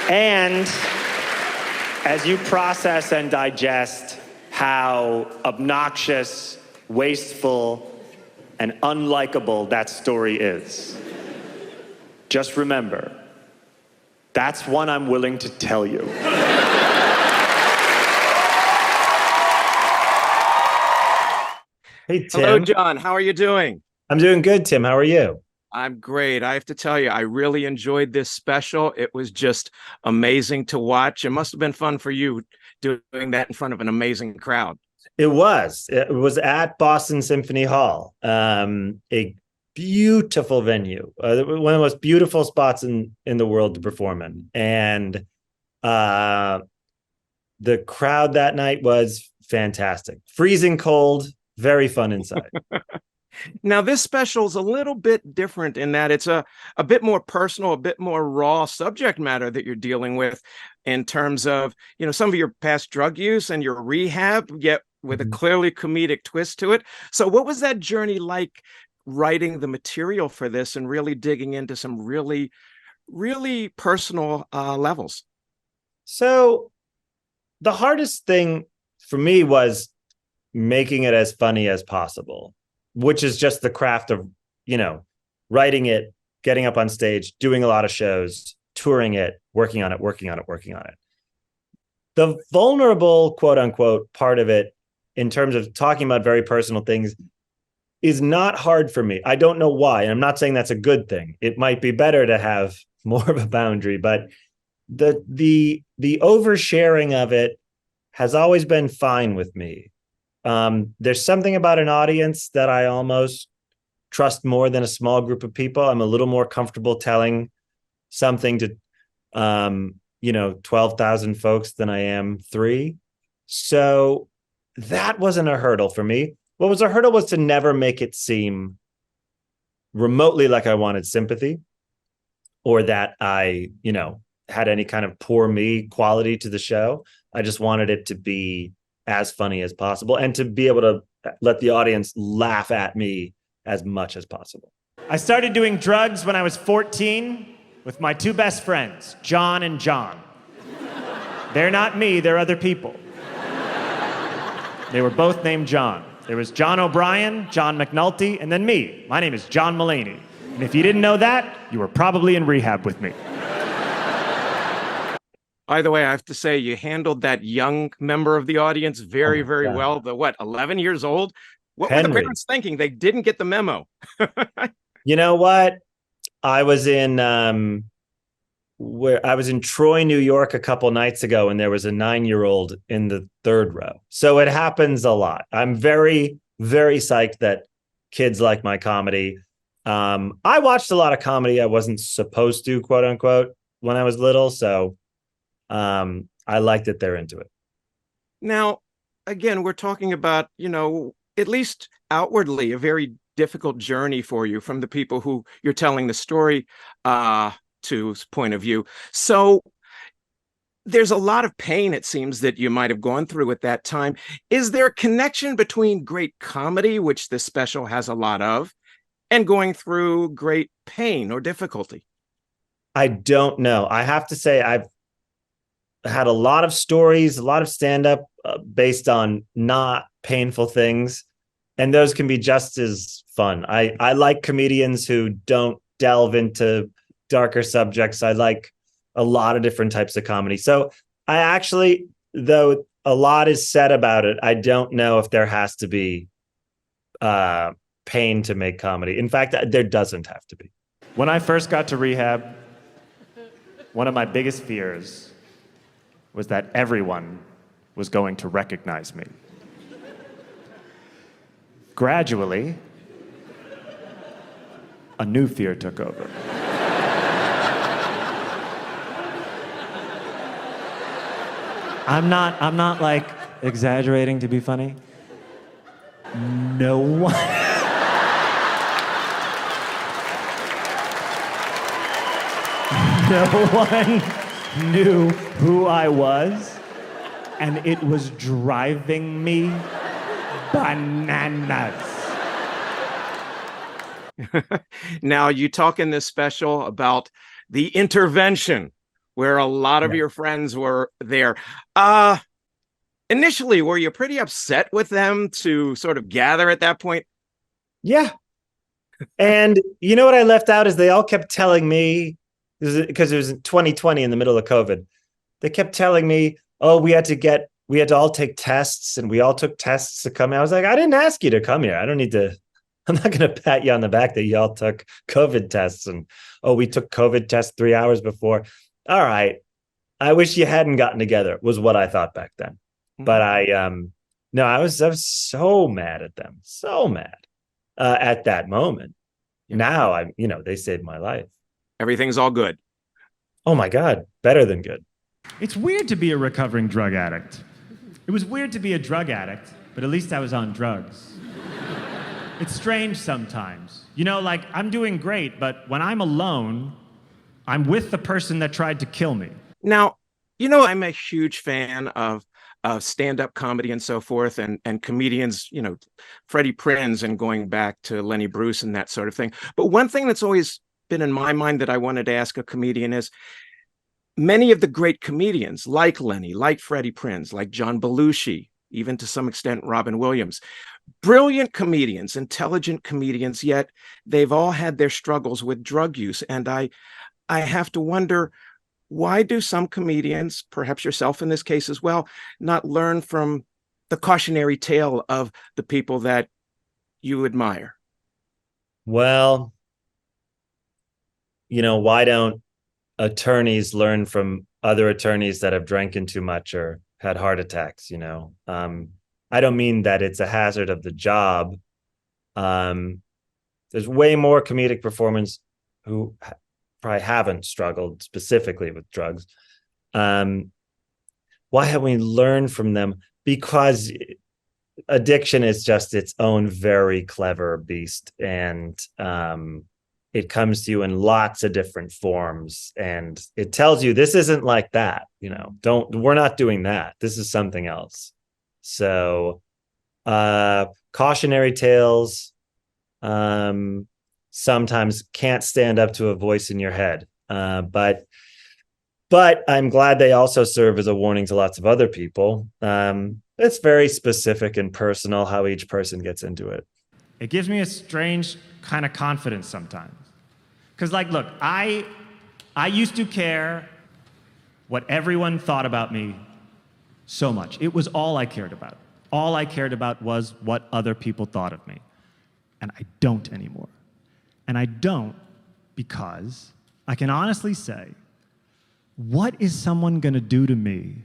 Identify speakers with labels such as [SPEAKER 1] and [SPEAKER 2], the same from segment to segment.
[SPEAKER 1] And as you process and digest how obnoxious, wasteful, and unlikable that story is, just remember, that's one I'm willing to tell you.
[SPEAKER 2] Hey, Tim.
[SPEAKER 3] Hello, John. How are you doing?
[SPEAKER 2] I'm doing good, Tim. How are you?
[SPEAKER 3] I'm great. I have to tell you, I really enjoyed this special. It was just amazing to watch. It must have been fun for you doing that in front of an amazing crowd.
[SPEAKER 2] It was. It was at Boston Symphony Hall, a beautiful venue, one of the most beautiful spots in the world to perform in. And the crowd that night was fantastic. Freezing cold, very fun inside.
[SPEAKER 3] Now, this special is a little bit different in that it's a bit more personal, a bit more raw subject matter that you're dealing with in terms of, some of your past drug use and your rehab, yet with a clearly comedic twist to it. So what was that journey like writing the material for this and really digging into some really, really personal levels? So
[SPEAKER 2] the hardest thing for me was making it as funny as possible, which is just the craft of, writing it, getting up on stage, doing a lot of shows, touring it, working on it. The vulnerable, quote unquote, part of it, in terms of talking about very personal things, is not hard for me. I don't know why. And I'm not saying that's a good thing. It might be better to have more of a boundary, but the oversharing of it has always been fine with me. There's something about an audience that I almost trust more than a small group of people. I'm a little more comfortable telling something to, 12,000 folks than I am 3. So that wasn't a hurdle for me. What was a hurdle was to never make it seem remotely like I wanted sympathy or that I, had any kind of poor me quality to the show. I just wanted it to be as funny as possible and to be able to let the audience laugh at me as much as possible.
[SPEAKER 1] I started doing drugs when I was 14 with my 2 best friends, John and John. They're not me, they're other people. They were both named John. There was John O'Brien, John McNulty, and then me. My name is John Mulaney. And if you didn't know that, you were probably in rehab with me.
[SPEAKER 3] By the way, I have to say you handled that young member of the audience very, very well. 11 years old? What were the parents thinking? They didn't get the memo.
[SPEAKER 2] You know what? I was in Troy, New York a couple nights ago, and there was a 9-year-old in the 3rd row. So it happens a lot. I'm very, very psyched that kids like my comedy. I watched a lot of comedy I wasn't supposed to, quote unquote, when I was little. So I like that they're into it.
[SPEAKER 3] Now, again, we're talking about, at least outwardly, a very difficult journey for you from the people who you're telling the story to's point of view. So there's a lot of pain, it seems, that you might have gone through at that time. Is there a connection between great comedy, which this special has a lot of, and going through great pain or difficulty?
[SPEAKER 2] I don't know. I have to say I've had a lot of stories, a lot of stand-up based on not painful things. And those can be just as fun. I like comedians who don't delve into darker subjects. I like a lot of different types of comedy. So I actually, though a lot is said about it, I don't know if there has to be pain to make comedy. In fact, there doesn't have to be.
[SPEAKER 1] When I first got to rehab, one of my biggest fears was that everyone was going to recognize me. Gradually, a new fear took over. I'm not like exaggerating to be funny. No one knew who I was, and it was driving me bananas.
[SPEAKER 3] Now, you talk in this special about the intervention where a lot of
[SPEAKER 2] Yeah.
[SPEAKER 3] your friends were there. Initially, were you pretty upset with them to sort of gather at that point?
[SPEAKER 2] Yeah. And you know what I left out is they all kept telling me, because it was 2020 in the middle of COVID, they kept telling me, oh, we had to all take tests, and we all took tests to come here. I was like, I didn't ask you to come here. I don't need to, I'm not going to pat you on the back that y'all took COVID tests. And, oh, we took COVID tests 3 hours before. All right. I wish you hadn't gotten together, was what I thought back then. But no, I was so mad at them, so mad at that moment.
[SPEAKER 3] Yeah.
[SPEAKER 2] Now they saved my life.
[SPEAKER 3] Everything's all good.
[SPEAKER 2] Oh my God, better than good.
[SPEAKER 1] It's weird to be a recovering drug addict. It was weird to be a drug addict, but at least I was on drugs. It's strange sometimes. Like I'm doing great, but when I'm alone, I'm with the person that tried to kill me.
[SPEAKER 3] Now, I'm a huge fan of stand-up comedy and so forth, and comedians, Freddie Prinze and going back to Lenny Bruce and that sort of thing. But one thing that's always been in my mind that I wanted to ask a comedian is, many of the great comedians, like Lenny, like Freddie Prinze, like John Belushi, even to some extent Robin Williams, brilliant comedians, intelligent comedians, yet they've all had their struggles with drug use. And I have to wonder, why do some comedians, perhaps yourself in this case as well, not learn from the cautionary tale of the people that you admire?
[SPEAKER 2] Well, why don't attorneys learn from other attorneys that have drinking too much or had heart attacks? I don't mean that it's a hazard of the job. There's way more comedic performers who probably haven't struggled specifically with drugs. Why haven't we learned from them? Because addiction is just its own very clever beast, and it comes to you in lots of different forms, and it tells you this isn't like that. We're not doing that. This is something else. So cautionary tales sometimes can't stand up to a voice in your head, but I'm glad they also serve as a warning to lots of other people. It's very specific and personal how each person gets into it.
[SPEAKER 1] It gives me a strange kind of confidence sometimes. Because, look, I used to care what everyone thought about me so much. It was all I cared about. All I cared about was what other people thought of me. And I don't anymore. And I don't because I can honestly say, what is someone going to do to me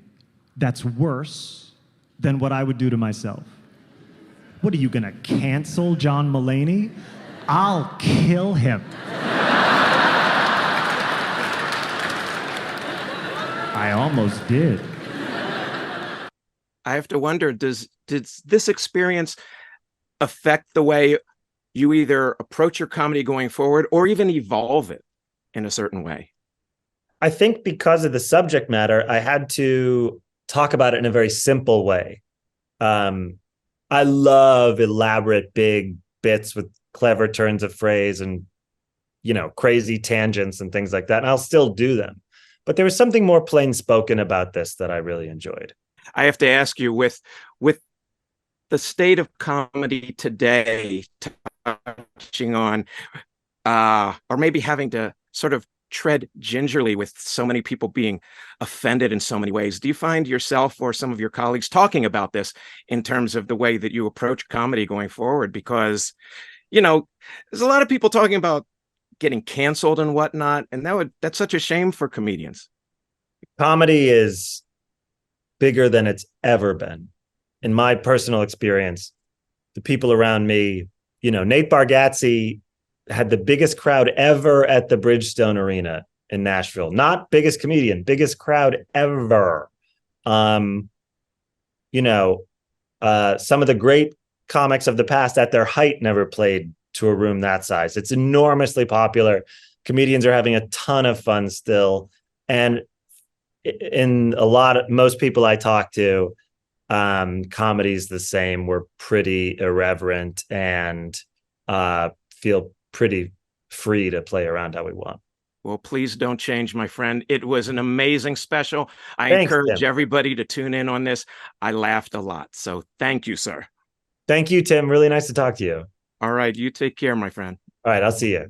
[SPEAKER 1] that's worse than what I would do to myself? What are you going to cancel John Mulaney? I'll kill him. I almost did.
[SPEAKER 3] I have to wonder, did this experience affect the way you either approach your comedy going forward or even evolve it in a certain way?
[SPEAKER 2] I think because of the subject matter, I had to talk about it in a very simple way. I love elaborate big bits with clever turns of phrase and, crazy tangents and things like that. And I'll still do them. But there was something more plain spoken about this that I really enjoyed.
[SPEAKER 3] I have to ask you, with the state of comedy today, touching on, or maybe having to sort of tread gingerly with so many people being offended in so many ways, do you find yourself or some of your colleagues talking about this in terms of the way that you approach comedy going forward? Because, there's a lot of people talking about getting canceled and whatnot, and that's such a shame for comedians.
[SPEAKER 2] Comedy is bigger than it's ever been. In my personal experience, the people around me, Nate Bargatze had the biggest crowd ever at the Bridgestone Arena in Nashville. Not biggest comedian, biggest crowd ever. Some of the great comics of the past at their height never played to a room that size. It's enormously popular. Comedians are having a ton of fun still. And most people I talk to, comedy's the same. We're pretty irreverent and feel pretty free to play around how we want.
[SPEAKER 3] Well, please don't change, my friend. It was an amazing special. I
[SPEAKER 2] Thanks,
[SPEAKER 3] encourage
[SPEAKER 2] Tim.
[SPEAKER 3] everybody to tune in on this. I laughed a lot. So thank you, sir.
[SPEAKER 2] Thank you, Tim. Really nice to talk to you.
[SPEAKER 3] All right. You take care, my friend.
[SPEAKER 2] All right, I'll see you.